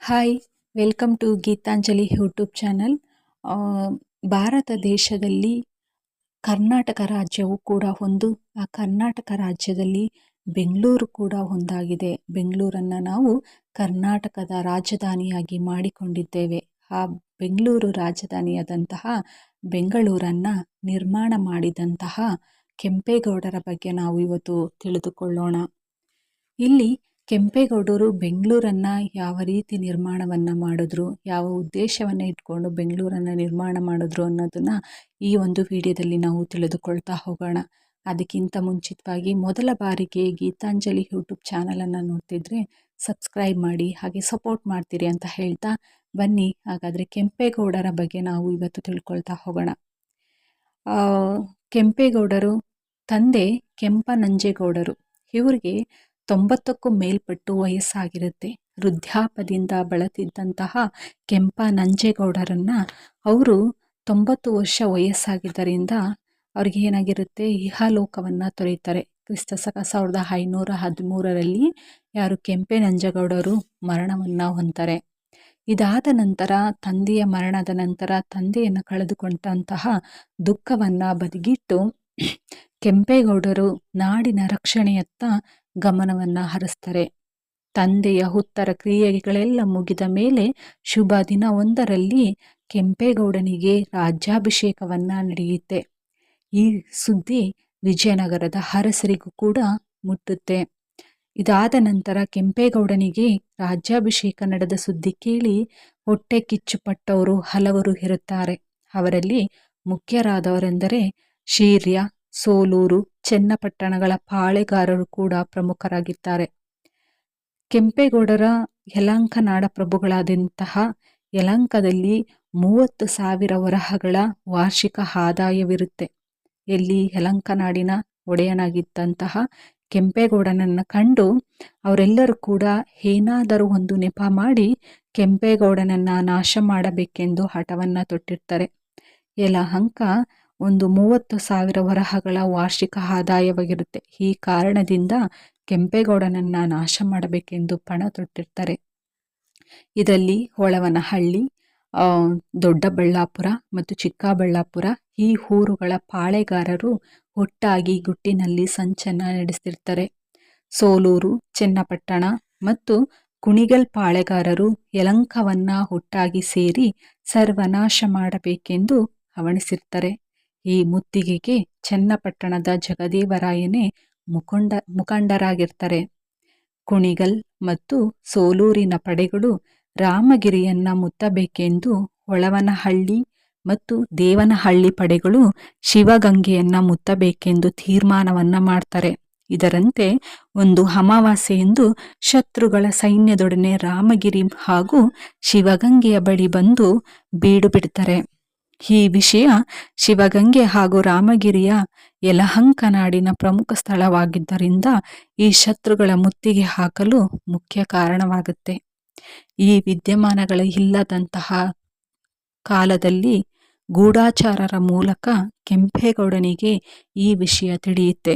Hi, welcome to Geetanjali YouTube channel. Bharat ದೇಶದಲ್ಲಿ ಕರ್ನಾಟಕ ರಾಜ್ಯವು ಕೂಡ ಒಂದು. ಆ ಕರ್ನಾಟಕ ರಾಜ್ಯದಲ್ಲಿ ಬೆಂಗಳೂರು ಕೂಡ ಒಂದಾಗಿದೆ. ಬೆಂಗಳೂರನ್ನು ನಾವು ಕರ್ನಾಟಕದ ರಾಜಧಾನಿಯಾಗಿ ಮಾಡಿಕೊಂಡಿದ್ದೇವೆ. ಆ ಬೆಂಗಳೂರು ರಾಜಧಾನಿಯಾದಂತಹ ಬೆಂಗಳೂರನ್ನು ನಿರ್ಮಾಣ ಮಾಡಿದಂತಹ ಕೆಂಪೇಗೌಡರ ಬಗ್ಗೆ ನಾವು ಇವತ್ತು ತಿಳಿದುಕೊಳ್ಳೋಣ. ಇಲ್ಲಿ ಕೆಂಪೇಗೌಡರು ಬೆಂಗಳೂರನ್ನು ಯಾವ ರೀತಿ ನಿರ್ಮಾಣವನ್ನು ಮಾಡಿದ್ರು, ಯಾವ ಉದ್ದೇಶವನ್ನು ಇಟ್ಕೊಂಡು ಬೆಂಗಳೂರನ್ನು ನಿರ್ಮಾಣ ಮಾಡಿದ್ರು ಅನ್ನೋದನ್ನು ಈ ಒಂದು ವಿಡಿಯೋದಲ್ಲಿ ನಾವು ತಿಳಿದುಕೊಳ್ತಾ ಹೋಗೋಣ. ಅದಕ್ಕಿಂತ ಮುಂಚಿತವಾಗಿ ಮೊದಲ ಬಾರಿಗೆ ಗೀತಾಂಜಲಿ ಯೂಟ್ಯೂಬ್ ಚಾನಲನ್ನು ನೋಡ್ತಿದ್ರೆ ಸಬ್ಸ್ಕ್ರೈಬ್ ಮಾಡಿ, ಹಾಗೆ ಸಪೋರ್ಟ್ ಮಾಡ್ತೀರಿ ಅಂತ ಹೇಳ್ತಾ ಬನ್ನಿ. ಹಾಗಾದರೆ ಕೆಂಪೇಗೌಡರ ಬಗ್ಗೆ ನಾವು ಇವತ್ತು ತಿಳ್ಕೊಳ್ತಾ ಹೋಗೋಣ. ಕೆಂಪೇಗೌಡರು ತಂದೆ ಕೆಂಪನಂಜೇಗೌಡರು. ಇವರಿಗೆ 90ಕ್ಕೂ ಮೇಲ್ಪಟ್ಟು ವಯಸ್ಸಾಗಿರುತ್ತೆ. ವೃದ್ಧಾಪದಿಂದ ಬಳಲ್ತಿದ್ದಂತಹ ಕೆಂಪನಂಜೇಗೌಡರನ್ನು ಅವರು 90 ವರ್ಷ ವಯಸ್ಸಾಗಿದ್ದರಿಂದ ಅವ್ರಿಗೆ ಏನಾಗಿರುತ್ತೆ, ಇಹಲೋಕವನ್ನು ತೊರೆಯುತ್ತಾರೆ. ಕ್ರಿಸ್ತಶಕ 1513ರಲ್ಲಿ ಯಾರು ಕೆಂಪನಂಜೇಗೌಡರು ಮರಣವನ್ನು ಹೊಂತಾರೆ. ಇದಾದ ನಂತರ ತಂದೆಯ ಮರಣದ ನಂತರ ತಂದೆಯನ್ನು ಕಳೆದುಕೊಂಡಂತಹ ದುಃಖವನ್ನು ಬದಿಗಿಟ್ಟು ಕೆಂಪೇಗೌಡರು ನಾಡಿನ ರಕ್ಷಣೆಯತ್ತ ಗಮನವನ್ನು ಹರಿಸ್ತಾರೆ. ತಂದೆಯ ಉತ್ತರ ಕ್ರಿಯೆಗಳೆಲ್ಲ ಮುಗಿದ ಮೇಲೆ ಶುಭ ದಿನವೊಂದರಲ್ಲಿ ಕೆಂಪೇಗೌಡನಿಗೆ ರಾಜ್ಯಾಭಿಷೇಕವನ್ನು ನಡೆಯುತ್ತೆ. ಈ ಸುದ್ದಿ ವಿಜಯನಗರದ ಅರಸರಿಗೂ ಕೂಡ ಮುಟ್ಟುತ್ತೆ. ಇದಾದ ನಂತರ ಕೆಂಪೇಗೌಡನಿಗೆ ರಾಜ್ಯಾಭಿಷೇಕ ನಡೆದ ಸುದ್ದಿ ಕೇಳಿ ಹೊಟ್ಟೆ ಕಿಚ್ಚುಪಟ್ಟವರು ಹಲವರು ಇರುತ್ತಾರೆ. ಅವರಲ್ಲಿ ಮುಖ್ಯರಾದವರೆಂದರೆ ಶಿರ್ಯ, ಸೋಲೂರು, ಚನ್ನಪಟ್ಟಣಗಳ ಪಾಳೆಗಾರರು ಕೂಡ ಪ್ರಮುಖರಾಗಿದ್ದಾರೆ. ಕೆಂಪೇಗೌಡರ ಯಲಹಂಕ ನಾಡ ಪ್ರಭುಗಳಾದಂತಹ ಯಲಹಂಕದಲ್ಲಿ 30,000 ವರಹಗಳ ವಾರ್ಷಿಕ ಆದಾಯವಿರುತ್ತೆ. ಎಲ್ಲಿ ಯಲಹಂಕ ನಾಡಿನ ಒಡೆಯನಾಗಿದ್ದಂತಹ ಕೆಂಪೇಗೌಡನನ್ನು ಕಂಡು ಅವರೆಲ್ಲರೂ ಕೂಡ ಏನಾದರೂ ಒಂದು ನೆಪ ಮಾಡಿ ಕೆಂಪೇಗೌಡನನ್ನು ನಾಶ ಮಾಡಬೇಕೆಂದು ಹಠವನ್ನು ತೊಟ್ಟಿರ್ತಾರೆ. ಯಲಹಂಕ ಒಂದು 30,000 ವರಹಗಳ ವಾರ್ಷಿಕ ಆದಾಯವಾಗಿರುತ್ತೆ. ಈ ಕಾರಣದಿಂದ ಕೆಂಪೇಗೌಡನನ್ನು ನಾಶ ಮಾಡಬೇಕೆಂದು ಪಣ ತೊಟ್ಟಿರ್ತಾರೆ. ಇದರಲ್ಲಿ ಹೊಳವನಹಳ್ಳಿ, ದೊಡ್ಡಬಳ್ಳಾಪುರ ಮತ್ತು ಚಿಕ್ಕಬಳ್ಳಾಪುರ ಈ ಊರುಗಳ ಪಾಳೆಗಾರರು ಒಟ್ಟಾಗಿ ಗುಟ್ಟಿನಲ್ಲಿ ಸಂಚನ್ನು ನಡೆಸ್ತಿರ್ತಾರೆ. ಸೋಲೂರು, ಚನ್ನಪಟ್ಟಣ ಮತ್ತು ಕುಣಿಗಲ್ ಪಾಳೆಗಾರರು ಯಲಹಂಕವನ್ನು ಒಟ್ಟಾಗಿ ಸೇರಿ ಸರ್ವನಾಶ ಮಾಡಬೇಕೆಂದು ಹವಣಿಸಿರ್ತಾರೆ. ಈ ಮುತ್ತಿಗೆಗೆ ಚನ್ನಪಟ್ಟಣದ ಜಗದೇವರಾಯನೇ ಮುಖಂಡರಾಗಿರ್ತಾರೆ. ಕುಣಿಗಲ್ ಮತ್ತು ಸೋಲೂರಿನ ಪಡೆಗಳು ರಾಮಗಿರಿಯನ್ನ ಮುತ್ತಬೇಕೆಂದು ಹೊಳವನಹಳ್ಳಿ ಮತ್ತು ದೇವನಹಳ್ಳಿ ಪಡೆಗಳು ಶಿವಗಂಗೆಯನ್ನ ಮುತ್ತಬೇಕೆಂದು ತೀರ್ಮಾನವನ್ನ ಮಾಡ್ತಾರೆ. ಇದರಂತೆ ಒಂದು ಅಮಾವಾಸ್ಯೆಯಂದು ಶತ್ರುಗಳ ಸೈನ್ಯದೊಡನೆ ರಾಮಗಿರಿ ಹಾಗೂ ಶಿವಗಂಗೆಯ ಬಳಿ ಬಂದು ಬೀಡು ಬಿಡ್ತಾರೆ. ಈ ವಿಷಯ ಶಿವಗಂಗೆ ಹಾಗೂ ರಾಮಗಿರಿಯ ಯಲಹಂಕ ನಾಡಿನ ಪ್ರಮುಖ ಸ್ಥಳವಾಗಿದ್ದರಿಂದ ಈ ಶತ್ರುಗಳ ಮುತ್ತಿಗೆ ಹಾಕಲು ಮುಖ್ಯ ಕಾರಣವಾಗುತ್ತೆ. ಈ ವಿದ್ಯಮಾನಗಳ ಇಲ್ಲದಂತಹ ಕಾಲದಲ್ಲಿ ಗೂಢಾಚಾರರ ಮೂಲಕ ಕೆಂಪೇಗೌಡನಿಗೆ ಈ ವಿಷಯ ತಿಳಿಯುತ್ತೆ.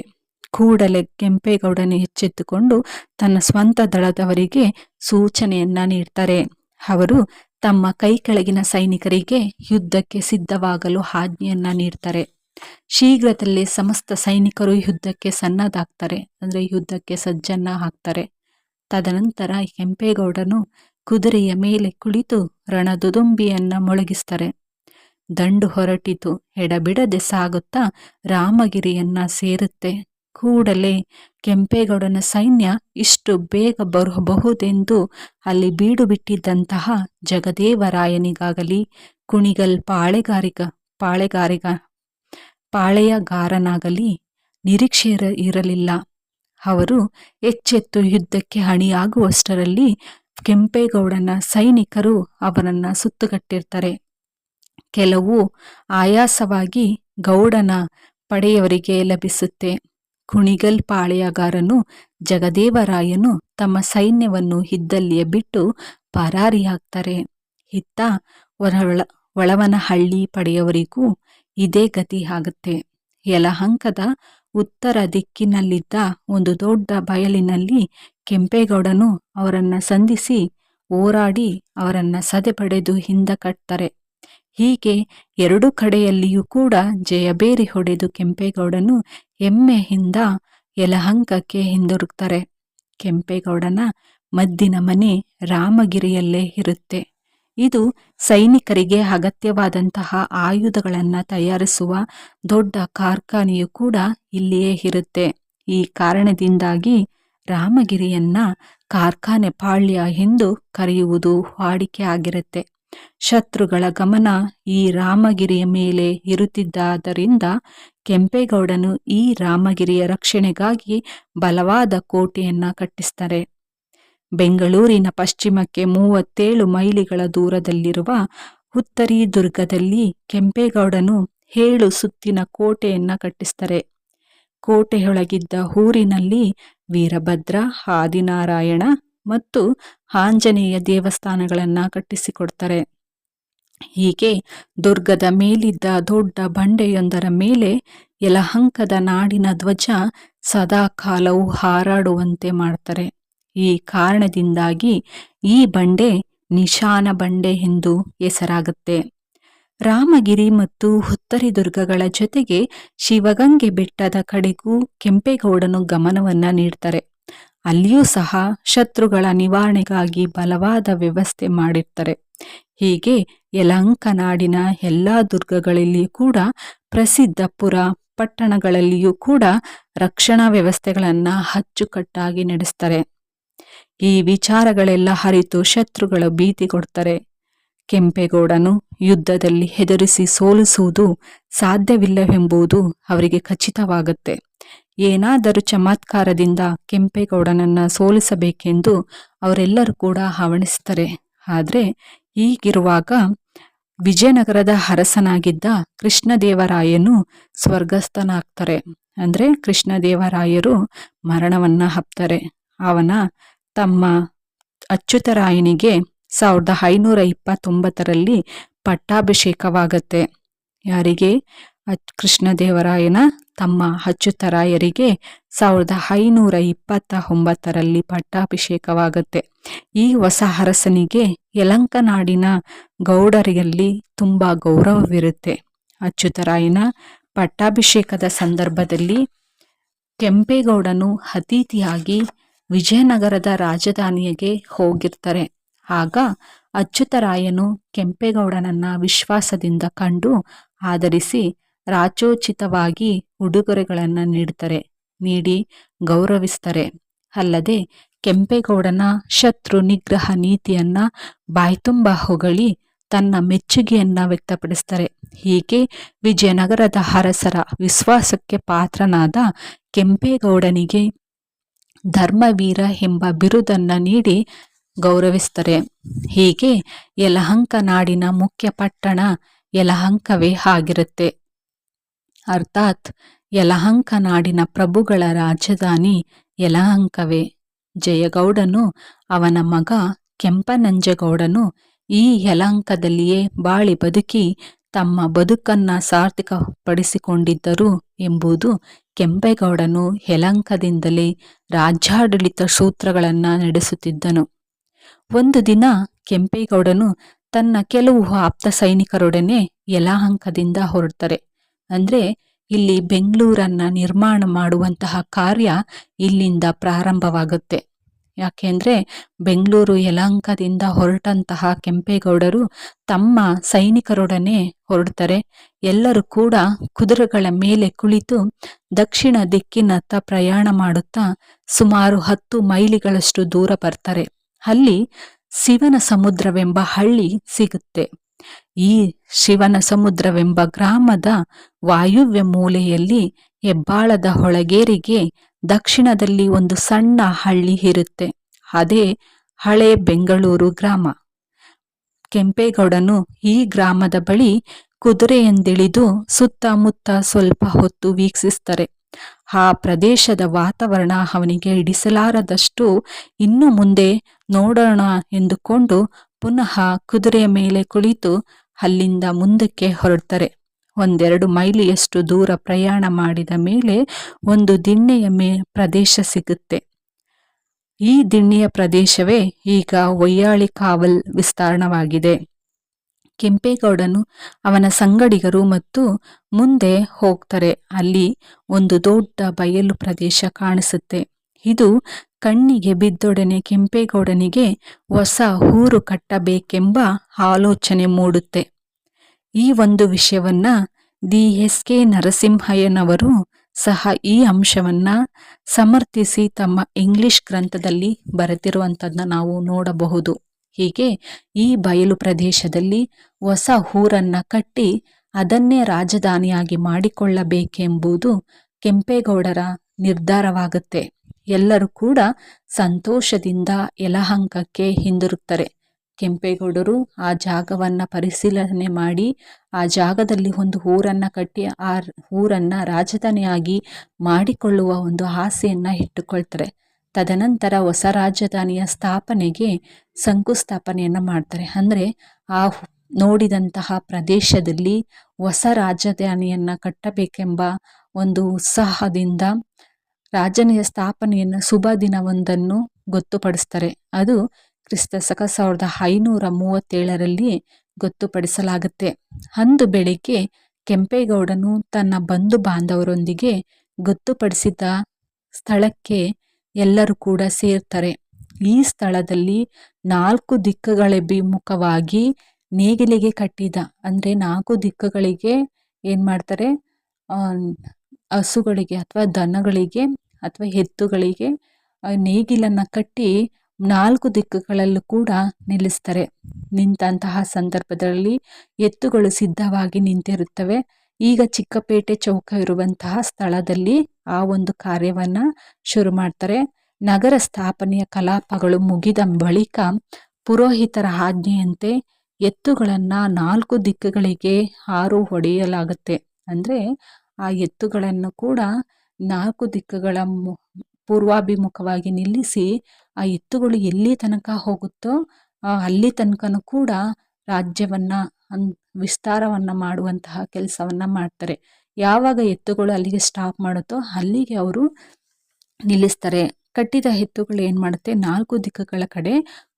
ಕೂಡಲೇ ಕೆಂಪೇಗೌಡನು ಎಚ್ಚೆತ್ತುಕೊಂಡು ತನ್ನ ಸ್ವಂತ ದಳದವರಿಗೆ ಸೂಚನೆಯನ್ನ ನೀಡ್ತಾರೆ. ಅವರು ತಮ್ಮ ಕೈ ಕೆಳಗಿನ ಸೈನಿಕರಿಗೆ ಯುದ್ಧಕ್ಕೆ ಸಿದ್ಧವಾಗಲು ಆಜ್ಞೆಯನ್ನ ನೀಡ್ತಾರೆ. ಶೀಘ್ರದಲ್ಲೇ ಸಮಸ್ತ ಸೈನಿಕರು ಯುದ್ಧಕ್ಕೆ ಸನ್ನದ್ಧಾಗ್ತಾರೆ, ಅಂದರೆ ಯುದ್ಧಕ್ಕೆ ಸಜ್ಜನ್ನ ಹಾಕ್ತಾರೆ. ತದನಂತರ ಕೆಂಪೇಗೌಡನು ಕುದುರೆಯ ಮೇಲೆ ಕುಳಿತು ರಣದುದುಂಬಿಯನ್ನ ಮೊಳಗಿಸ್ತಾರೆ. ದಂಡು ಹೊರಟಿತು, ಎಡಬಿಡದೆ ಸಾಗುತ್ತಾ ರಾಮಗಿರಿಯನ್ನ ಸೇರುತ್ತೆ. ಕೂಡಲೇ ಕೆಂಪೇಗೌಡನ ಸೈನ್ಯ ಇಷ್ಟು ಬೇಗ ಬರಬಹುದೆಂದು ಅಲ್ಲಿ ಬೀಡು ಬಿಟ್ಟಿದ್ದಂತಹ ಜಗದೇವರಾಯನಿಗಾಗಲಿ ಕುಣಿಗಲ್ ಪಾಳೆಯಗಾರನಾಗಲಿ ನಿರೀಕ್ಷೆ ಇರಲಿಲ್ಲ. ಅವರು ಎಚ್ಚೆತ್ತು ಯುದ್ಧಕ್ಕೆ ಅಣಿಯಾಗುವಷ್ಟರಲ್ಲಿ ಕೆಂಪೇಗೌಡನ ಸೈನಿಕರು ಅವರನ್ನು ಸುತ್ತುಗಟ್ಟಿರ್ತಾರೆ. ಕೆಲವು ಆಯಾಸವಾಗಿ ಗೌಡನ ಪಡೆಯವರಿಗೆ ಲಭಿಸುತ್ತೆ. ಕುಣಿಗಲ್ ಪಾಳೆಯಗಾರನು ಜಗದೇವರಾಯನು ತಮ್ಮ ಸೈನ್ಯವನ್ನು ಇದ್ದಲ್ಲಿಯೇ ಬಿಟ್ಟು ಪರಾರಿಯಾಗ್ತಾರೆ. ಇತ್ತ ಹೊಳವನಹಳ್ಳಿ ಪಡೆಯವರಿಗೂ ಇದೇ ಗತಿ ಆಗುತ್ತೆ. ಯಲಹಂಕದ ಉತ್ತರ ದಿಕ್ಕಿನಲ್ಲಿದ್ದ ಒಂದು ದೊಡ್ಡ ಬಯಲಿನಲ್ಲಿ ಕೆಂಪೇಗೌಡನು ಅವರನ್ನು ಸಂಧಿಸಿ ಹೋರಾಡಿ ಅವರನ್ನ ಸದೆಬಡೆದು ಹಿಂದಕಟ್ತಾರೆ. ಹೀಗೆ ಎರಡು ಕಡೆಯಲ್ಲಿಯೂ ಕೂಡ ಜಯಬೇರಿ ಹೊಡೆದು ಕೆಂಪೇಗೌಡನು ಹೆಮ್ಮೆಯಿಂದ ಯಲಹಂಕಕ್ಕೆ ಹಿಂದಿರುಗ್ತಾರೆ. ಕೆಂಪೇಗೌಡನ ಮದ್ದಿನ ಮನೆ ರಾಮಗಿರಿಯಲ್ಲೇ ಇರುತ್ತೆ. ಇದು ಸೈನಿಕರಿಗೆ ಅಗತ್ಯವಾದಂತಹ ಆಯುಧಗಳನ್ನು ತಯಾರಿಸುವ ದೊಡ್ಡ ಕಾರ್ಖಾನೆಯು ಕೂಡ ಇಲ್ಲಿಯೇ ಇರುತ್ತೆ. ಈ ಕಾರಣದಿಂದಾಗಿ ರಾಮಗಿರಿಯನ್ನ ಕಾರ್ಖಾನೆ ಪಾಳ್ಯ ಎಂದು ಕರೆಯುವುದು ವಾಡಿಕೆ ಆಗಿರುತ್ತೆ. ಶತ್ರುಗಳ ಗಮನ ಈ ರಾಮಗಿರಿಯ ಮೇಲೆ ಇರುತ್ತಿದ್ದರಿಂದ ಕೆಂಪೇಗೌಡನು ಈ ರಾಮಗಿರಿಯ ರಕ್ಷಣೆಗಾಗಿ ಬಲವಾದ ಕೋಟೆಯನ್ನ ಕಟ್ಟಿಸ್ತಾರೆ. ಬೆಂಗಳೂರಿನ ಪಶ್ಚಿಮಕ್ಕೆ 37 ಮೈಲಿಗಳ ದೂರದಲ್ಲಿರುವ ಹುತ್ತರಿ ದುರ್ಗದಲ್ಲಿ ಕೆಂಪೇಗೌಡನು 7 ಸುತ್ತಿನ ಕೋಟೆಯನ್ನ ಕಟ್ಟಿಸ್ತಾರೆ. ಕೋಟೆಯೊಳಗಿದ್ದ ಊರಿನಲ್ಲಿ ವೀರಭದ್ರ, ಆದಿನಾರಾಯಣ ಮತ್ತು ಆಂಜನೇಯ ದೇವಸ್ಥಾನಗಳನ್ನು ಕಟ್ಟಿಸಿಕೊಡ್ತಾರೆ. ಹೀಗೆ ದುರ್ಗದ ಮೇಲಿದ್ದ ದೊಡ್ಡ ಬಂಡೆಯೊಂದರ ಮೇಲೆ ಯಲಹಂಕದ ನಾಡಿನ ಧ್ವಜ ಸದಾ ಕಾಲವೂ ಹಾರಾಡುವಂತೆ ಮಾಡ್ತಾರೆ. ಈ ಕಾರಣದಿಂದಾಗಿ ಈ ಬಂಡೆ ನಿಶಾನ ಬಂಡೆ ಎಂದು ಹೆಸರಾಗುತ್ತೆ. ರಾಮಗಿರಿ ಮತ್ತು ಹುತ್ತರಿ ದುರ್ಗಗಳ ಜೊತೆಗೆ ಶಿವಗಂಗೆ ಬೆಟ್ಟದ ಕಡೆಗೂ ಕೆಂಪೇಗೌಡನು ಗಮನವನ್ನ ನೀಡ್ತಾರೆ. ಅಲ್ಲಿಯೂ ಸಹ ಶತ್ರುಗಳ ನಿವಾರಣೆಗಾಗಿ ಬಲವಾದ ವ್ಯವಸ್ಥೆ ಮಾಡಿರ್ತಾರೆ. ಹೀಗೆ ಯಲಹಂಕ ನಾಡಿನ ಎಲ್ಲ ದುರ್ಗಗಳಲ್ಲಿಯೂ ಕೂಡ ಪ್ರಸಿದ್ಧ ಪುರ ಪಟ್ಟಣಗಳಲ್ಲಿಯೂ ಕೂಡ ರಕ್ಷಣಾ ವ್ಯವಸ್ಥೆಗಳನ್ನ ಅಚ್ಚುಕಟ್ಟಾಗಿ ನಡೆಸ್ತಾರೆ. ಈ ವಿಚಾರಗಳೆಲ್ಲ ಅರಿತು ಶತ್ರುಗಳು ಭೀತಿ ಕೊಡ್ತಾರೆ. ಕೆಂಪೇಗೌಡನು ಯುದ್ಧದಲ್ಲಿ ಹೆದರಿಸಿ ಸೋಲಿಸುವುದು ಸಾಧ್ಯವಿಲ್ಲವೆಂಬುದು ಅವರಿಗೆ ಖಚಿತವಾಗುತ್ತೆ. ಏನಾದರೂ ಚಮತ್ಕಾರದಿಂದ ಕೆಂಪೇಗೌಡನನ್ನ ಸೋಲಿಸಬೇಕೆಂದು ಅವರೆಲ್ಲರೂ ಕೂಡ ಹವಣಿಸ್ತಾರೆ. ಆದರೆ ಹೀಗಿರುವಾಗ ವಿಜಯನಗರದ ಅರಸನಾಗಿದ್ದ ಕೃಷ್ಣದೇವರಾಯನು ಸ್ವರ್ಗಸ್ಥನಾಗ್ತಾರೆ. ಅಂದ್ರೆ ಕೃಷ್ಣದೇವರಾಯರು ಮರಣವನ್ನ ಹಪ್ತಾರೆ. ಅವನ ತಮ್ಮ ಅಚ್ಯುತರಾಯನಿಗೆ 1529ರಲ್ಲಿ ಪಟ್ಟಾಭಿಷೇಕವಾಗತ್ತೆ. ಯಾರಿಗೆ? ಕೃಷ್ಣದೇವರಾಯನ ತಮ್ಮ ಅಚ್ಯುತರಾಯರಿಗೆ 1529ರಲ್ಲಿ ಪಟ್ಟಾಭಿಷೇಕವಾಗತ್ತೆ. ಈ ಹೊಸ ಅರಸನಿಗೆ ಯಲಹಂಕ ನಾಡಿನ ಗೌಡರಲ್ಲಿ ತುಂಬಾ ಗೌರವವಿರುತ್ತೆ. ಅಚ್ಯುತರಾಯನ ಪಟ್ಟಾಭಿಷೇಕದ ಸಂದರ್ಭದಲ್ಲಿ ಕೆಂಪೇಗೌಡನು ಅತಿಥಿಯಾಗಿ ವಿಜಯನಗರದ ರಾಜಧಾನಿಗೆ ಹೋಗಿರ್ತಾರೆ. ಆಗ ಅಚ್ಯುತರಾಯನು ಕೆಂಪೇಗೌಡನನ್ನ ವಿಶ್ವಾಸದಿಂದ ಕಂಡು ಆದರಿಸಿ ರಾಚೋಚಿತವಾಗಿ ಉಡುಗೊರೆಗಳನ್ನು ನೀಡಿ ಗೌರವಿಸ್ತಾರೆ. ಅಲ್ಲದೆ ಕೆಂಪೇಗೌಡನ ಶತ್ರು ನಿಗ್ರಹ ನೀತಿಯನ್ನ ಬಾಯ್ತುಂಬ ಹೊಗಳಿ ತನ್ನ ಮೆಚ್ಚುಗೆಯನ್ನ ವ್ಯಕ್ತಪಡಿಸ್ತಾರೆ. ಹೀಗೆ ವಿಜಯನಗರದ ಅರಸರ ವಿಶ್ವಾಸಕ್ಕೆ ಪಾತ್ರನಾದ ಕೆಂಪೇಗೌಡನಿಗೆ ಧರ್ಮವೀರ ಎಂಬ ಬಿರುದನ್ನ ನೀಡಿ ಗೌರವಿಸ್ತಾರೆ. ಹೀಗೆ ಯಲಹಂಕ ನಾಡಿನ ಮುಖ್ಯ ಪಟ್ಟಣ ಯಲಹಂಕವೇ ಆಗಿರುತ್ತೆ. ಅರ್ಥಾತ್ ಯಲಹಂಕ ನಾಡಿನ ಪ್ರಭುಗಳ ರಾಜಧಾನಿ ಯಲಹಂಕವೇ. ಜಯಗೌಡನು ಅವನ ಮಗ ಕೆಂಪನಂಜೇಗೌಡನು ಈ ಯಲಹಂಕದಲ್ಲಿಯೇ ಬಾಳಿ ಬದುಕಿ ತಮ್ಮ ಬದುಕನ್ನ ಸಾರ್ಥಕಪಡಿಸಿಕೊಂಡಿದ್ದರು ಎಂಬುದು ಕೆಂಪೇಗೌಡನು ಯಲಹಂಕದಿಂದಲೇ ರಾಜ್ಯಾಡಳಿತ ಸೂತ್ರಗಳನ್ನು ನಡೆಸುತ್ತಿದ್ದನು. ಒಂದು ದಿನ ಕೆಂಪೇಗೌಡನು ತನ್ನ ಕೆಲವು ಆಪ್ತ ಸೈನಿಕರೊಡನೆ ಯಲಹಂಕದಿಂದ ಹೊರಡ್ತಾರೆ. ಅಂದ್ರೆ ಇಲ್ಲಿ ಬೆಂಗಳೂರನ್ನ ನಿರ್ಮಾಣ ಮಾಡುವಂತಹ ಕಾರ್ಯ ಇಲ್ಲಿಂದ ಪ್ರಾರಂಭವಾಗುತ್ತೆ. ಯಾಕೆಂದ್ರೆ ಬೆಂಗಳೂರು ಯಲಹಂಕದಿಂದ ಹೊರಟಂತಹ ಕೆಂಪೇಗೌಡರು ತಮ್ಮ ಸೈನಿಕರೊಡನೆ ಹೊರಡ್ತಾರೆ. ಎಲ್ಲರೂ ಕೂಡ ಕುದುರೆಗಳ ಮೇಲೆ ಕುಳಿತು ದಕ್ಷಿಣ ದಿಕ್ಕಿನತ್ತ ಪ್ರಯಾಣ ಮಾಡುತ್ತಾ ಸುಮಾರು 10 ಮೈಲಿಗಳಷ್ಟು ದೂರ ಬರ್ತಾರೆ. ಅಲ್ಲಿ ಶಿವನ ಸಮುದ್ರವೆಂಬ ಹಳ್ಳಿ ಸಿಗುತ್ತೆ. ಈ ಶಿವನ ಸಮುದ್ರವೆಂಬ ಗ್ರಾಮದ ವಾಯುವ್ಯ ಮೂಲೆಯಲ್ಲಿ ಹೆಬ್ಬಾಳದ ಹೊಳಗೇರಿಗೆ ದಕ್ಷಿಣದಲ್ಲಿ ಒಂದು ಸಣ್ಣ ಹಳ್ಳಿ ಇರುತ್ತೆ. ಅದೇ ಹಳೆ ಬೆಂಗಳೂರು ಗ್ರಾಮ. ಕೆಂಪೇಗೌಡನು ಈ ಗ್ರಾಮದ ಬಳಿ ಕುದುರೆಯಂದಿಳಿದು ಸುತ್ತಮುತ್ತ ಸ್ವಲ್ಪ ಹೊತ್ತು ವೀಕ್ಷಿಸ್ತಾರೆ. ಆ ಪ್ರದೇಶದ ವಾತಾವರಣ ಅವನಿಗೆ ಹಿಡಿಸಲಾರದಷ್ಟು ಇನ್ನು ಮುಂದೆ ನೋಡೋಣ ಎಂದುಕೊಂಡು ಪುನಃ ಕುದುರೆಯ ಮೇಲೆ ಕುಳಿತು ಅಲ್ಲಿಂದ ಮುಂದಕ್ಕೆ ಹೊರಡ್ತಾರೆ. 1-2 ಮೈಲಿಯಷ್ಟು ದೂರ ಪ್ರಯಾಣ ಮಾಡಿದ ಮೇಲೆ ಒಂದು ದಿಣ್ಣೆಯ ಪ್ರದೇಶ ಸಿಗುತ್ತೆ. ಈ ದಿಣ್ಣೆಯ ಪ್ರದೇಶವೇ ಈಗ ವೈಯಾಳಿ ಕಾವಲ್ ವಿಸ್ತಾರಣವಾಗಿದೆ. ಕೆಂಪೇಗೌಡನು ಅವನ ಸಂಗಡಿಗರು ಮತ್ತು ಮುಂದೆ ಹೋಗ್ತಾರೆ. ಅಲ್ಲಿ ಒಂದು ದೊಡ್ಡ ಬಯಲು ಪ್ರದೇಶ ಕಾಣಿಸುತ್ತೆ. ಇದು ಕಣ್ಣಿಗೆ ಬಿದ್ದೊಡನೆ ಕೆಂಪೇಗೌಡನಿಗೆ ಹೊಸ ಊರು ಕಟ್ಟಬೇಕೆಂಬ ಆಲೋಚನೆ ಮೂಡುತ್ತೆ. ಈ ಒಂದು ವಿಷಯವನ್ನ ಡಿ.ಎಸ್.ಕೆ. ನರಸಿಂಹಯ್ಯನವರು ಸಹ ಈ ಅಂಶವನ್ನ ಸಮರ್ಥಿಸಿ ತಮ್ಮ ಇಂಗ್ಲಿಷ್ ಗ್ರಂಥದಲ್ಲಿ ಬರೆದಿರುವಂಥದ್ದನ್ನ ನಾವು ನೋಡಬಹುದು. ಹೀಗೆ ಈ ಬಯಲು ಪ್ರದೇಶದಲ್ಲಿ ಹೊಸ ಊರನ್ನ ಕಟ್ಟಿ ಅದನ್ನೇ ರಾಜಧಾನಿಯಾಗಿ ಮಾಡಿಕೊಳ್ಳಬೇಕೆಂಬುದು ಕೆಂಪೇಗೌಡರ ನಿರ್ಧಾರವಾಗುತ್ತೆ. ಎಲ್ಲರೂ ಕೂಡ ಸಂತೋಷದಿಂದ ಯಲಹಂಕಕ್ಕೆ ಹಿಂದಿರುಗ್ತಾರೆ. ಕೆಂಪೇಗೌಡರು ಆ ಜಾಗವನ್ನ ಪರಿಶೀಲನೆ ಮಾಡಿ ಆ ಜಾಗದಲ್ಲಿ ಒಂದು ಊರನ್ನ ಕಟ್ಟಿ ಆ ಊರನ್ನ ರಾಜಧಾನಿಯಾಗಿ ಮಾಡಿಕೊಳ್ಳುವ ಒಂದು ಆಸೆಯನ್ನ ಇಟ್ಟುಕೊಳ್ತಾರೆ. ತದನಂತರ ಹೊಸ ರಾಜಧಾನಿಯ ಸ್ಥಾಪನೆಗೆ ಶಂಕುಸ್ಥಾಪನೆಯನ್ನ ಮಾಡ್ತಾರೆ. ಅಂದ್ರೆ ಆ ನೋಡಿದಂತಹ ಪ್ರದೇಶದಲ್ಲಿ ಹೊಸ ರಾಜಧಾನಿಯನ್ನ ಕಟ್ಟಬೇಕೆಂಬ ಒಂದು ಉತ್ಸಾಹದಿಂದ ರಾಜನೆಯ ಸ್ಥಾಪನೆಯನ್ನು ಶುಭ ದಿನವೊಂದನ್ನು ಗೊತ್ತುಪಡಿಸ್ತಾರೆ. ಅದು ಕ್ರಿಸ್ತಶಕ 1537ರಲ್ಲಿ ಗೊತ್ತುಪಡಿಸಲಾಗುತ್ತೆ. ಅಂದು ಬೆಳಿಗ್ಗೆ ಕೆಂಪೇಗೌಡನು ತನ್ನ ಬಂಧು ಬಾಂಧವರೊಂದಿಗೆ ಗೊತ್ತುಪಡಿಸಿದ ಸ್ಥಳಕ್ಕೆ ಎಲ್ಲರೂ ಕೂಡ ಸೇರ್ತಾರೆ. ಈ ಸ್ಥಳದಲ್ಲಿ 4 ದಿಕ್ಕುಗಳಭಿಮುಖವಾಗಿ ನೇಗಿಲಿಗೆ ಕಟ್ಟಿದ, ಅಂದ್ರೆ 4 ದಿಕ್ಕುಗಳಿಗೆ ಏನ್ ಮಾಡ್ತಾರೆ, ಹಸುಗಳಿಗೆ ಅಥವಾ ದನಗಳಿಗೆ ಅಥವಾ ಎತ್ತುಗಳಿಗೆ ನೇಗಿಲನ್ನ ಕಟ್ಟಿ 4 ದಿಕ್ಕುಗಳಲ್ಲೂ ಕೂಡ ನಿಲ್ಲಿಸ್ತಾರೆ. ನಿಂತಹ ಸಂದರ್ಭದಲ್ಲಿ ಎತ್ತುಗಳು ಸಿದ್ಧವಾಗಿ ನಿಂತಿರುತ್ತವೆ. ಈಗ ಚಿಕ್ಕಪೇಟೆ ಚೌಕ ಇರುವಂತಹ ಸ್ಥಳದಲ್ಲಿ ಆ ಒಂದು ಕಾರ್ಯವನ್ನ ಶುರು ಮಾಡ್ತಾರೆ. ನಗರ ಸ್ಥಾಪನೆಯ ಕಲಾಪಗಳು ಮುಗಿದ ಬಳಿಕ ಪುರೋಹಿತರ ಆಜ್ಞೆಯಂತೆ ಎತ್ತುಗಳನ್ನ 4 ದಿಕ್ಕುಗಳಿಗೆ ಹಾರು ಹೊಡೆಯಲಾಗುತ್ತೆ. ಅಂದ್ರೆ ಆ ಎತ್ತುಗಳನ್ನು ಕೂಡ 4 ದಿಕ್ಕುಗಳ ಪೂರ್ವಾಭಿಮುಖವಾಗಿ ನಿಲ್ಲಿಸಿ ಆ ಎತ್ತುಗಳು ಎಲ್ಲಿ ತನಕ ಹೋಗುತ್ತೋ ಅಲ್ಲಿ ತನಕನೂ ಕೂಡ ರಾಜ್ಯವನ್ನ ವಿಸ್ತಾರವನ್ನ ಮಾಡುವಂತಹ ಕೆಲಸವನ್ನ ಮಾಡ್ತಾರೆ. ಯಾವಾಗ ಎತ್ತುಗಳು ಅಲ್ಲಿಗೆ ಸ್ಟಾಪ್ ಮಾಡುತ್ತೋ ಅಲ್ಲಿಗೆ ಅವರು ನಿಲ್ಲಿಸ್ತಾರೆ. ಕಟ್ಟಿದ ಎತ್ತುಗಳು ಏನ್ ಮಾಡುತ್ತೆ, 4 ದಿಕ್ಕುಗಳ ಕಡೆ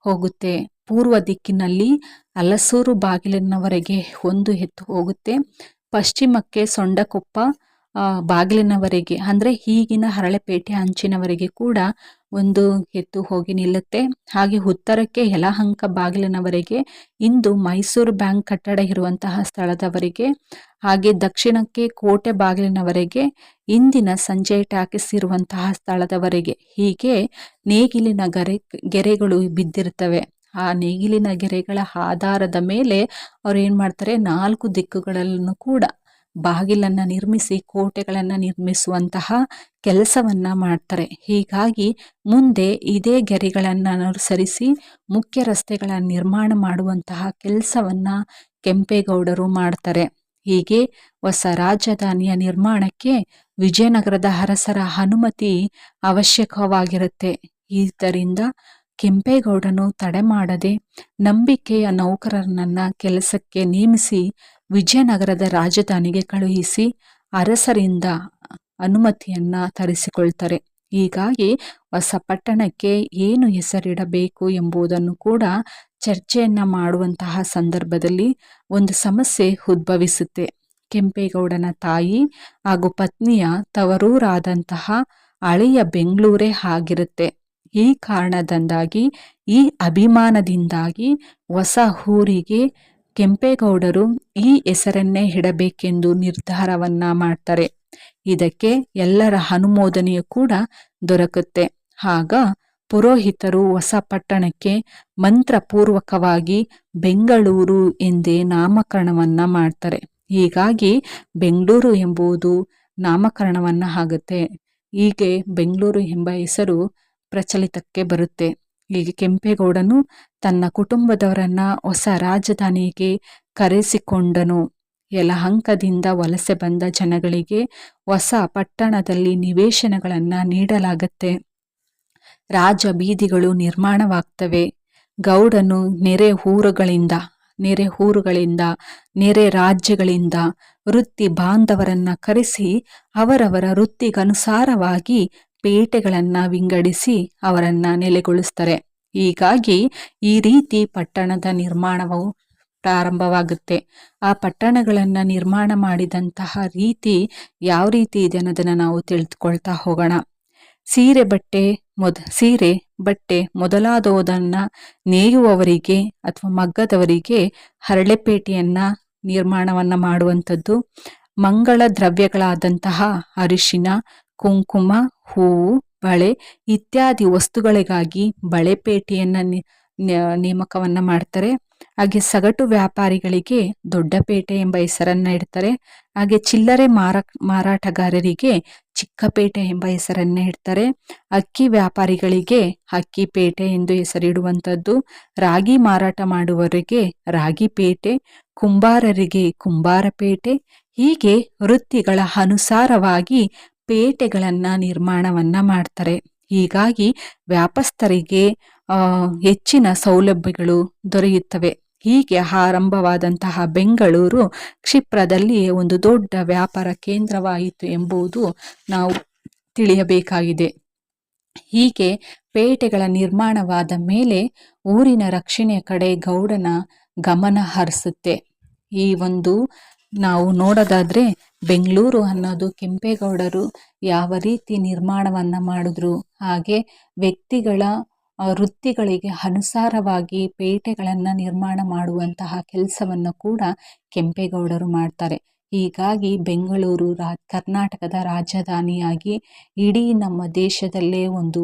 ಹೋಗುತ್ತೆ. ಪೂರ್ವ ದಿಕ್ಕಿನಲ್ಲಿ ಹಲಸೂರು ಬಾಗಿಲಿನವರೆಗೆ ಒಂದು ಎತ್ತು ಹೋಗುತ್ತೆ. ಪಶ್ಚಿಮಕ್ಕೆ ಸೊಂಡಕೊಪ್ಪ ಬಾಗಿಲಿನವರೆಗೆ, ಅಂದ್ರೆ ಈಗಿನ ಹರಳೆಪೇಟೆ ಅಂಚಿನವರೆಗೆ ಕೂಡ ಒಂದು ಎತ್ತು ಹೋಗಿ ನಿಲ್ಲುತ್ತೆ. ಹಾಗೆ ಉತ್ತರಕ್ಕೆ ಯಲಹಂಕ ಬಾಗಿಲಿನವರೆಗೆ, ಇಂದು ಮೈಸೂರು ಬ್ಯಾಂಕ್ ಕಟ್ಟಡ ಇರುವಂತಹ ಸ್ಥಳದವರೆಗೆ, ಹಾಗೆ ದಕ್ಷಿಣಕ್ಕೆ ಕೋಟೆ ಬಾಗಿಲಿನವರೆಗೆ, ಇಂದಿನ ಸಂಜಯ್ ಟಾಕೀಸ್ ಇರುವಂತಹ ಸ್ಥಳದವರೆಗೆ. ಹೀಗೆ ನೇಗಿಲಿನ ಗೆರೆಗಳು ಬಿದ್ದಿರ್ತವೆ. ಆ ನೇಗಿಲಿನ ಗೆರೆಗಳ ಆಧಾರದ ಮೇಲೆ ಅವ್ರು ಏನ್ ಮಾಡ್ತಾರೆ, 4 ದಿಕ್ಕುಗಳಲ್ಲೂ ಕೂಡ ಬಾಗಿಲನ್ನ ನಿರ್ಮಿಸಿ ಕೋಟೆಗಳನ್ನ ನಿರ್ಮಿಸುವಂತಹ ಕೆಲಸವನ್ನ ಮಾಡ್ತಾರೆ. ಹೀಗಾಗಿ ಮುಂದೆ ಇದೇ ಗೆರೆಗಳನ್ನ ಅನುಸರಿಸಿ ಮುಖ್ಯ ರಸ್ತೆಗಳ ನಿರ್ಮಾಣ ಮಾಡುವಂತಹ ಕೆಲಸವನ್ನ ಕೆಂಪೇಗೌಡರು ಮಾಡ್ತಾರೆ. ಹೀಗೆ ಹೊಸ ರಾಜಧಾನಿಯ ನಿರ್ಮಾಣಕ್ಕೆ ವಿಜಯನಗರದ ಅರಸರ ಅನುಮತಿ ಅವಶ್ಯಕವಾಗಿರುತ್ತೆ. ಇದರಿಂದ ಕೆಂಪೇಗೌಡನು ತಡೆ ಮಾಡದೆ ನಂಬಿಕೆಯ ನೌಕರರನ್ನ ಕೆಲಸಕ್ಕೆ ನೇಮಿಸಿ ವಿಜಯನಗರದ ರಾಜಧಾನಿಗೆ ಕಳುಹಿಸಿ ಅರಸರಿಂದ ಅನುಮತಿಯನ್ನ ತರಿಸಿಕೊಳ್ತಾರೆ. ಹೀಗಾಗಿ ಹೊಸ ಪಟ್ಟಣಕ್ಕೆ ಏನು ಹೆಸರಿಡಬೇಕು ಎಂಬುದನ್ನು ಕೂಡ ಚರ್ಚೆಯನ್ನ ಮಾಡುವಂತಹ ಸಂದರ್ಭದಲ್ಲಿ ಒಂದು ಸಮಸ್ಯೆ ಉದ್ಭವಿಸುತ್ತೆ. ಕೆಂಪೇಗೌಡನ ತಾಯಿ ಹಾಗೂ ಪತ್ನಿಯ ತವರೂರಾದಂತಹ ಹಳೆಯ ಬೆಂಗಳೂರೇ ಆಗಿರುತ್ತೆ. ಈ ಕಾರಣದಿಂದಾಗಿ, ಈ ಅಭಿಮಾನದಿಂದಾಗಿ ಹೊಸ ಊರಿಗೆ ಕೆಂಪೇಗೌಡರು ಈ ಹೆಸರನ್ನೇ ಇಡಬೇಕೆಂದು ನಿರ್ಧಾರವನ್ನ ಮಾಡ್ತಾರೆ. ಇದಕ್ಕೆ ಎಲ್ಲರ ಅನುಮೋದನೆಯೂ ಕೂಡ ದೊರಕುತ್ತೆ. ಆಗ ಪುರೋಹಿತರು ಹೊಸ ಪಟ್ಟಣಕ್ಕೆ ಮಂತ್ರಪೂರ್ವಕವಾಗಿ ಬೆಂಗಳೂರು ಎಂದೇ ನಾಮಕರಣವನ್ನ ಮಾಡ್ತಾರೆ. ಹೀಗಾಗಿ ಬೆಂಗಳೂರು ಎಂಬುದು ನಾಮಕರಣವನ್ನ ಆಗುತ್ತೆ. ಹೀಗೆ ಬೆಂಗಳೂರು ಎಂಬ ಹೆಸರು ಪ್ರಚಲಿತಕ್ಕೆ ಬರುತ್ತೆ. ಹೀಗೆ ಕೆಂಪೇಗೌಡನು ತನ್ನ ಕುಟುಂಬದವರನ್ನ ಹೊಸ ರಾಜಧಾನಿಗೆ ಕರೆಸಿಕೊಂಡನು. ಯಲಹಂಕದಿಂದ ವಲಸೆ ಬಂದ ಜನಗಳಿಗೆ ಹೊಸ ಪಟ್ಟಣದಲ್ಲಿ ನಿವೇಶನಗಳನ್ನ ನೀಡಲಾಗತ್ತೆ. ರಾಜ ಬೀದಿಗಳು ನಿರ್ಮಾಣವಾಗ್ತವೆ. ಗೌಡನು ನೆರೆ ಊರುಗಳಿಂದ ನೆರೆ ರಾಜ್ಯಗಳಿಂದ ವೃತ್ತಿ ಬಾಂಧವರನ್ನ ಕರೆಸಿ ಅವರವರ ವೃತ್ತಿಗನುಸಾರವಾಗಿ ಪೇಟೆಗಳನ್ನು ವಿಂಗಡಿಸಿ ಅವರನ್ನು ನೆಲೆಗೊಳಿಸ್ತಾರೆ. ಹೀಗಾಗಿ ಈ ರೀತಿ ಪಟ್ಟಣದ ನಿರ್ಮಾಣವು ಪ್ರಾರಂಭವಾಗುತ್ತೆ. ಆ ಪಟ್ಟಣಗಳನ್ನು ನಿರ್ಮಾಣ ಮಾಡಿದಂತಹ ರೀತಿ ಯಾವ ರೀತಿ ಇದೆ ಅನ್ನೋದನ್ನು ನಾವು ತಿಳಿದುಕೊಳ್ತಾ ಹೋಗೋಣ. ಸೀರೆ ಬಟ್ಟೆ ಮೊದಲಾದವುದನ್ನು ನೇಯುವವರಿಗೆ ಅಥವಾ ಮಗ್ಗದವರಿಗೆ ಹರಳೆಪೇಟೆಯನ್ನು ನಿರ್ಮಾಣವನ್ನು ಮಾಡುವಂಥದ್ದು. ಮಂಗಳ ದ್ರವ್ಯಗಳಾದಂತಹ ಅರಿಶಿನ, ಕುಂಕುಮ, ಹೂವು, ಬಳೆ ಇತ್ಯಾದಿ ವಸ್ತುಗಳಿಗಾಗಿ ಬಳೆಪೇಟೆಯನ್ನು ನೇಮಕವನ್ನು ಮಾಡ್ತಾರೆ. ಹಾಗೆ ಸಗಟು ವ್ಯಾಪಾರಿಗಳಿಗೆ ದೊಡ್ಡಪೇಟೆ ಎಂಬ ಹೆಸರನ್ನು ಇಡ್ತಾರೆ. ಹಾಗೆ ಚಿಲ್ಲರೆ ಮಾರಾಟಗಾರರಿಗೆ ಚಿಕ್ಕಪೇಟೆ ಎಂಬ ಹೆಸರನ್ನು ಇಡ್ತಾರೆ. ಅಕ್ಕಿ ವ್ಯಾಪಾರಿಗಳಿಗೆ ಅಕ್ಕಿಪೇಟೆ ಎಂದು ಹೆಸರಿಡುವಂಥದ್ದು. ರಾಗಿ ಮಾರಾಟ ಮಾಡುವವರಿಗೆ ರಾಗಿಪೇಟೆ, ಕುಂಬಾರರಿಗೆ ಕುಂಬಾರಪೇಟೆ. ಹೀಗೆ ವೃತ್ತಿಗಳ ಅನುಸಾರವಾಗಿ ಪೇಟೆಗಳನ್ನು ನಿರ್ಮಾಣವನ್ನು ಮಾಡ್ತಾರೆ. ಹೀಗಾಗಿ ವ್ಯಾಪಾರಸ್ಥರಿಗೆ ಹೆಚ್ಚಿನ ಸೌಲಭ್ಯಗಳು ದೊರೆಯುತ್ತವೆ. ಹೀಗೆ ಆರಂಭವಾದಂತಹ ಬೆಂಗಳೂರು ಕ್ಷಿಪ್ರದಲ್ಲಿ ಒಂದು ದೊಡ್ಡ ವ್ಯಾಪಾರ ಕೇಂದ್ರವಾಯಿತು ಎಂಬುದು ನಾವು ತಿಳಿಯಬೇಕಾಗಿದೆ. ಹೀಗೆ ಪೇಟೆಗಳ ನಿರ್ಮಾಣವಾದ ಮೇಲೆ ಊರಿನ ರಕ್ಷಣೆಯ ಕಡೆ ಗೌಡನ ಗಮನ ಹರಿಸುತ್ತೆ. ಈ ಒಂದು ನಾವು ನೋಡೋದಾದರೆ ಬೆಂಗಳೂರು ಅನ್ನೋದು ಕೆಂಪೇಗೌಡರು ಯಾವ ರೀತಿ ನಿರ್ಮಾಣವನ್ನು ಮಾಡಿದ್ರು, ಹಾಗೆ ವ್ಯಕ್ತಿಗಳ ವೃತ್ತಿಗಳಿಗೆ ಅನುಸಾರವಾಗಿ ಪೇಟೆಗಳನ್ನು ನಿರ್ಮಾಣ ಮಾಡುವಂತಹ ಕೆಲಸವನ್ನು ಕೂಡ ಕೆಂಪೇಗೌಡರು ಮಾಡ್ತಾರೆ. ಹೀಗಾಗಿ ಬೆಂಗಳೂರು ಕರ್ನಾಟಕದ ರಾಜಧಾನಿಯಾಗಿ ಇಡೀ ನಮ್ಮ ದೇಶದಲ್ಲೇ ಒಂದು